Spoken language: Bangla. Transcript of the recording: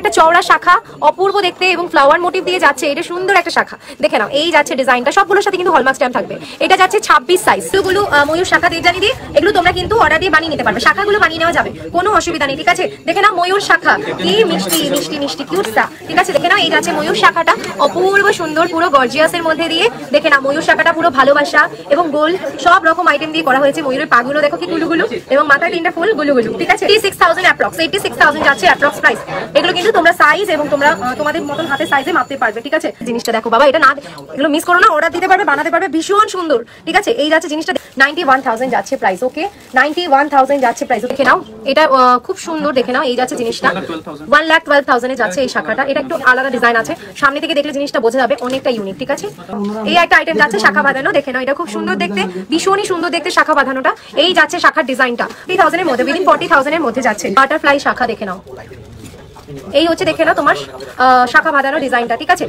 একটা চওড়া শাখা, অপূর্ব দেখতে এবং ফ্লাওয়ার মোটিভ দিয়ে যাচ্ছে। এটা সুন্দর একটা শাখা, দেখে নাও। এই যাচ্ছে ডিজাইনটা, সবগুলোর সাথে কিন্তু হলমার্ক স্ট্যাম্প থাকবে। এটা যাচ্ছে 26 সাইজ। এগুলো ময়ূর শাখা দিয়ে জানি দিয়ে, এগুলো তোমরা কিন্তু অর্ডার দিয়ে বানিয়ে নিতে পারবে। শাখাগুলো বানিয়ে নেওয়া যাবে, কোনো অসুবিধা নেই, ঠিক আছে। দেখে নাও ময়ূর শাখা, কি মিষ্টি মিষ্টি মিষ্টি কিউটসা, ঠিক আছে। দেখে নাও এই যাচ্ছে ময়ূর শাখাটা, অপূর্ব সুন্দর, পুরো গর্জিয়াসের মধ্যে দিয়ে। দেখে নাও ময়ূর শাখাটা পুরো ভালোবাসা এবং গোল সব রকম আইটেম দিয়ে করা হয়েছে। ময়ূরের পাগুলো দেখো কি গুলুগুলু, এবং মাথায় 3টা ফুল গুলুগুলু, ঠিক আছে। 86,000 অ্যাপ্রক্স, 86,000 যাচ্ছে অ্যাপ্রক্স প্রাইস। এগুলো কিন্তু তোমরা সাইজ এবং তোমরা তোমাদের মতন হাতে সাইজে মাপতে পারবে, ঠিক আছে। জিনিসটা দেখো বাবা, এটা না এগুলো মিস করো না, অর্ডার দিতে পারবে, বানাতে পারবে, ভীষণ সুন্দর, ঠিক আছে। এই যাচ্ছে জিনিসটা 91,000 যাচ্ছে প্রাইস। ওকে 91,000 যাচ্ছে প্রাইস। দেখে নাও এটা খুব সুন্দর, দেখে নাও এই যাচ্ছে জিনিসটা 1,12,000 এ যাচ্ছে এই শাখাটা। এটা একটু আলাদা ডিজাইন আছে, সামনে থেকে দেখলে জিনিসটা বোঝা যাবে, অনেকটা ইউনিক, ঠিক আছে। এই একটা আইটেম যাচ্ছে শাখা বাঁধানো, দেখে নাও এটা খুব সুন্দর দেখতে, ভীষণই সুন্দর দেখতে শাখা বাঁধানোটা। এই যাচ্ছে শাখার ডিজাইনটা 30,000 এর মধ্যে, উইদিন 40,000 এর মধ্যে যাচ্ছে। বাটারফ্লাই শাখা দেখে নাও, এই হচ্ছে দেখে নাও তোমার শাখা বাঁধানো ডিজাইনটা, ঠিক আছে।